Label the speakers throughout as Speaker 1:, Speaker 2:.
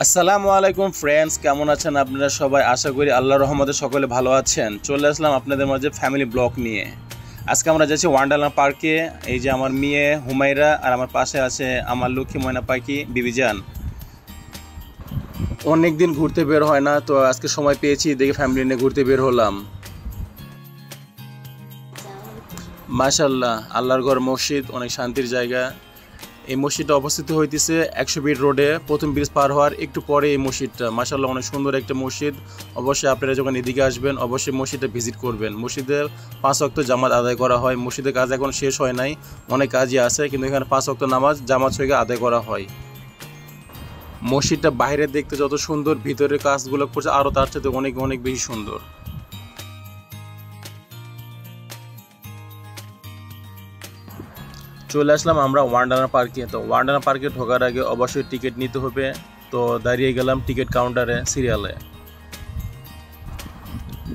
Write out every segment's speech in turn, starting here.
Speaker 1: আসসালামু আলাইকুম ফ্রেন্ডস, কেমন আছেন আপনারা সবাই? আশা করি আল্লাহর রহমতে সকলে ভালো আছেন। চলে আসলাম আপনাদের মাঝে ফ্যামিলি ব্লগ নিয়ে। আজকে আমরা যাচ্ছি ওয়ান্ডারল্যান্ড পার্কে। এই যে আমার মেয়ে হুমায়রা আর আমার পাশে আছে আমার লক্ষ্মী ময়না পাখি বিবিজান। অনেক দিন ঘুরতে বের হয় না, তো আজকে সময় পেয়েছি দেখে ফ্যামিলি নিয়ে ঘুরতে বের হলাম। মাশাআল্লাহ, আল্লাহর ঘর মসজিদ অনেক শান্তির জায়গা। এই মসজিদটা অবস্থিত হইতেছে 100 ফিট রোডে, প্রথম ব্রিজ পার হওয়ার একটু পরে এই মসজিদটা। মাশাআল্লাহ, অনেক সুন্দর একটা মসজিদ। অবশ্যই আপনারা যখন এদিকে আসবেন অবশ্যই মসজিদটা ভিজিট করবেন। মসজিদে 5 ওয়াক্ত জামাত আদায় করা হয়। মসজিদের কাজ এখন শেষ হয় নাই, অনেক কাজই আছে, কিন্তু এখানে 5 ওয়াক্ত নামাজ জামাত সহিত আদায় করা হয়। মসজিদটা বাইরে দেখতে যত সুন্দর, ভিতরের কাজগুলো করছে আরও তার সাথে অনেক অনেক বেশি সুন্দর। চলে আসলাম আমরা ওয়ান্ডারল্যান্ড পার্কে। তো ওয়ান্ডারল্যান্ড পার্কে ঢোকার আগে অবশ্যই টিকিট নিতে হবে। তো দাঁড়িয়ে গেলাম টিকিট কাউন্টারে সিরিয়ালে।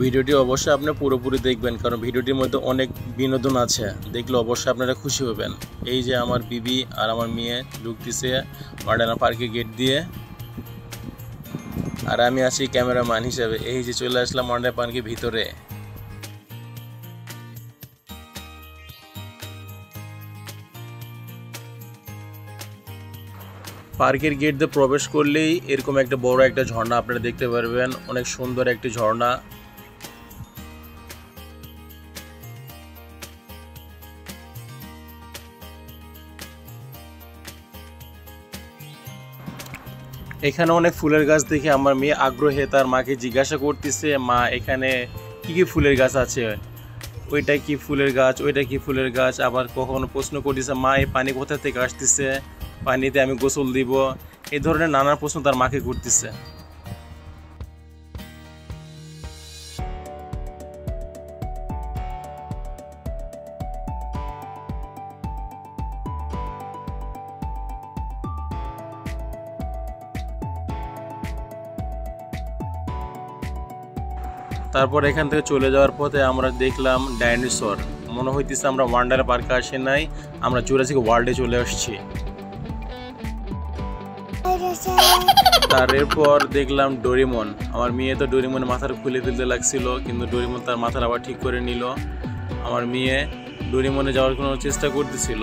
Speaker 1: ভিডিওটি অবশ্যই আপনি পুরোপুরি দেখবেন, কারণ ভিডিওটির মধ্যে অনেক বিনোদন আছে, দেখলে অবশ্যই আপনারা খুশি হবেন। এই যে আমার বিবি আর আমার মেয়ে ঢুকতেছে ওয়ান্ডারল্যান্ড পার্কের গেট দিয়ে, আর আমি আছি ক্যামেরাম্যান হিসেবে। এই যে চলে আসলাম ওয়ান্ডারল্যান্ড পার্কের ভিতরে। পার্কের গেট দিয়ে প্রবেশ করলেই এরকম একটা বড় একটা ঝর্ণা আপনারা দেখতে পারবেন, অনেক সুন্দর একটি ঝর্ণা। এখানে অনেক ফুলের গাছ দেখে আমার মেয়ে আগ্রহে তার মাকে জিজ্ঞাসা করতেছে, মা এখানে কি কি ফুলের গাছ আছে, ওইটা কি ফুলের গাছ, ওইটা কি ফুলের গাছ। আবার কখনো প্রশ্ন করতেছে, মা এই পানি কোথা থেকে আসতেছে, পানিতে আমি গোসল দিব। এই ধরনের নানা প্রশ্ন তার মাকে করতেছে। তারপর এখান থেকে চলে যাওয়ার পথে আমরা দেখলাম ডাইনোসর। মনে হইতেছে আমরা ওয়ান্ডার পার্কে আসি নাই, আমরা জুরাসিক ওয়ার্ল্ডে চলে আসছি। তারপর দেখলাম ডোরেমন। আমার মেয়ে তো ডোরেমনের মাথার খুলে ফেলতে লাগছিল, কিন্তু ডোরেমন তার মাথার আবার ঠিক করে নিল। আমার মেয়ে ডোরেমনে যাওয়ার কোনো চেষ্টা করতেছিল,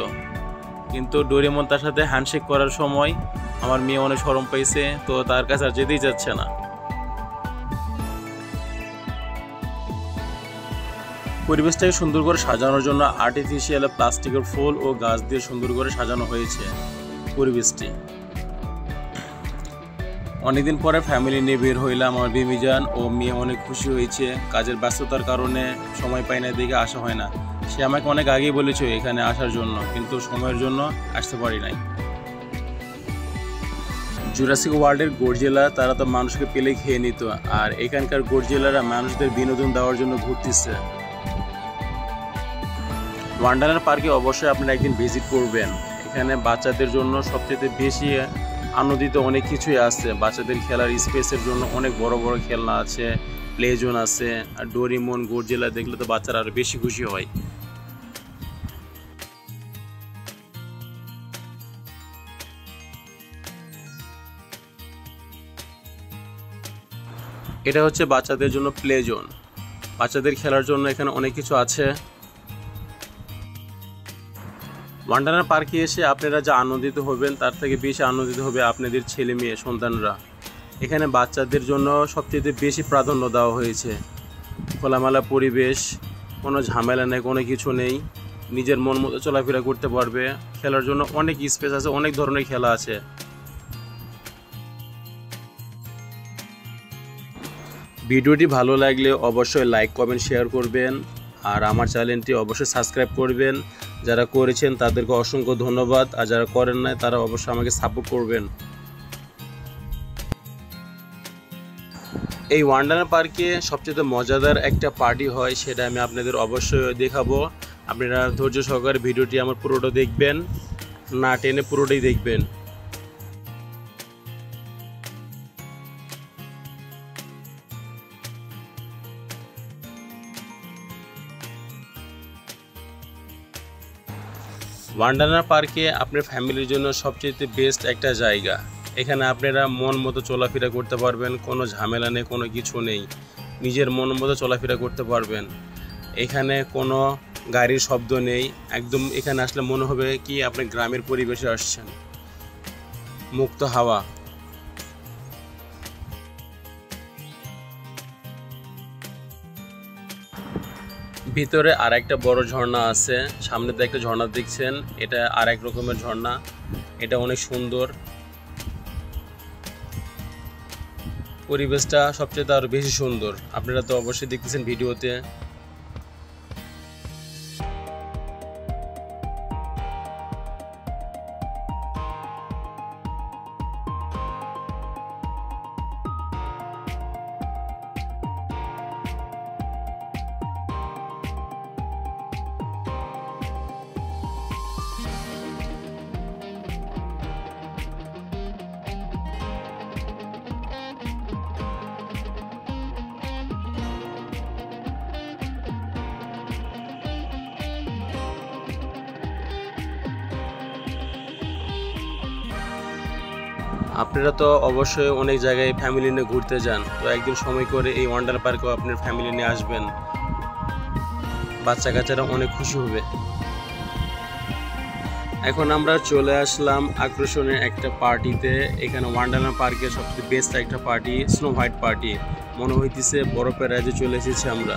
Speaker 1: কিন্তু ডোরেমন তার সাথে হ্যান্ডশেক করার সময় আমার মেয়ে অনেক শরম পাইছে, তো তার কাছে আর যেতেই যাচ্ছে না। পরিবেশটাকে সুন্দর করে সাজানোর জন্য আর্টিফিশিয়াল প্লাস্টিকের ফুল ও গাছ দিয়ে সুন্দর করে সাজানো হয়েছে পরিবেশটি। অনেকদিন পরে ফ্যামিলি নিয়ে বের হইলাম। আমার বিবিজান ও মেয়ে অনেক খুশি হয়েছে। কাজের ব্যস্ততার কারণে সময় পাই না, দেখে আসা হয় না। সে আমাকে অনেক আগেই বলেছে এখানে আসার জন্য, কিন্তু সময়ের জন্য আসতে পারি নাই। জুরাসিক ওয়ার্ল্ডের গডজিলা তারা তো মানুষকে পেলে খেয়ে নিত, আর এখানকার গডজিলারা মানুষদের বিনোদন দেওয়ার জন্য ঘুরতেছে। ওয়ান্ডারল্যান্ড পার্কে অবশ্যই আপনারা একদিন ভিজিট করবেন। এখানে বাচ্চাদের জন্য সবচেয়ে বেশি আনন্দিত অনেক কিছুই আছে। বাচ্চাদের খেলার স্পেসের জন্য অনেক বড় বড় খেলনা আছে, প্লে জোন আছে, আর ডোরেমন গডজিলা দেখলে তো বাচ্চারা আরও বেশি খুশি হয়। এটা হচ্ছে বাচ্চাদের জন্য প্লে জোন। বাচ্চাদের খেলার জন্য এখানে অনেক কিছু আছে। ওয়ান্ডারল্যান্ড পার্কে এসে আপনারা যা আনন্দিত হবেন তার থেকে বেশি আনন্দিত হবে আপনাদের ছেলে মেয়ে সন্তানরা। এখানে বাচ্চাদের জন্য সবচেয়ে বেশি প্রাধান্য দেওয়া হয়েছে। খোলামেলা পরিবেশ, কোনো ঝামেলা নেই, কোনো কিছু নেই, নিজের মন মতো চলাফেরা করতে পারবে। খেলার জন্য অনেক স্পেস আছে, অনেক ধরনের খেলা আছে। ভিডিওটি ভালো লাগলে অবশ্যই লাইক কমেন্ট শেয়ার করবেন, আর আমার চ্যানেলটি অবশ্যই সাবস্ক্রাইব করবেন। যারা করেছেন তাদেরকে অসংখ্য ধন্যবাদ, আর যারা করেন নাই তারা অবশ্যই আমাকে সাপোর্ট করবেন। এই ওয়ান্ডারল্যান্ড পার্কে সবচেয়ে মজাদার একটা পার্টি হয়, সেটা আমি আপনাদের অবশ্যই দেখাবো। আপনারা ধৈর্য সহকারে ভিডিওটি আমার পুরোটা দেখবেন, না টেনে পুরোটাই দেখবেন। ওয়ান্ডারল্যান্ড পার্কে আপনার ফ্যামিলির জন্য সবচেয়ে বেস্ট একটা জায়গা। এখানে আপনারা মন মতো চলাফেরা করতে পারবেন, কোনো ঝামেলা নেই, কোনো কিছু নেই, নিজের মন মতো চলাফেরা করতে পারবেন। এখানে কোনো গাড়ির শব্দ নেই, একদম এখানে আসলে মনে হবে কি আপনি গ্রামের পরিবেশে আসছেন, মুক্ত হাওয়া। ভিতরে আর একটা বড় ঝর্ণা আছে, সামনেতে একটা ঝর্ণা দেখছেন, এটা আর এক রকমের ঝর্ণা, এটা অনেক সুন্দর। পরিবেশটা সবচেয়ে আরো বেশি সুন্দর, আপনারা তো অবশ্যই দেখতেছেন ভিডিওতে। আপনারা তো অবশ্যই অনেক জায়গায় ফ্যামিলি নিয়ে ঘুরতে যান, তো একদিন সময় করে এই ওয়ান্ডার পার্কেও আপনার ফ্যামিলি নিয়ে আসবেন, বাচ্চা কাচ্চারা অনেক খুশি হবে। এখন আমরা চলে আসলাম আকর্ষণীয় একটা পার্টিতে। এখানে ওয়ান্ডারল্যান্ড পার্কের সবচেয়ে বেস্ট একটা পার্টি, স্নো হোয়াইট পার্টি। মনে হইতেছে বরফের রাজ্যে চলে এসেছি আমরা।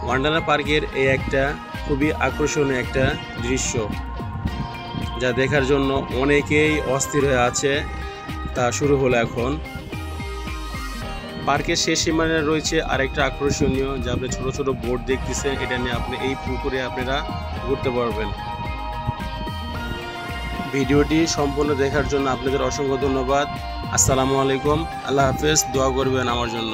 Speaker 1: ওয়ান্ডারল্যান্ড পার্কের এই একটা খুবই আকর্ষণীয় একটা দৃশ্য, যা দেখার জন্য অনেকেই অস্থির হয়ে আছে। তা শুরু হলো এখন। পার্কের শেষ সীমানায় রয়েছে আরেকটা আকর্ষণীয়, যা আপনি ছোট ছোট বোট দেখতেছেন, এটা নিয়ে আপনি এই পুকুরে আপনারা ঘুরতে পারবেন। ভিডিওটি সম্পূর্ণ দেখার জন্য আপনাদের অসংখ্য ধন্যবাদ। আসসালামু আলাইকুম, আল্লাহ হাফেজ, দোয়া করবেন আমার জন্য।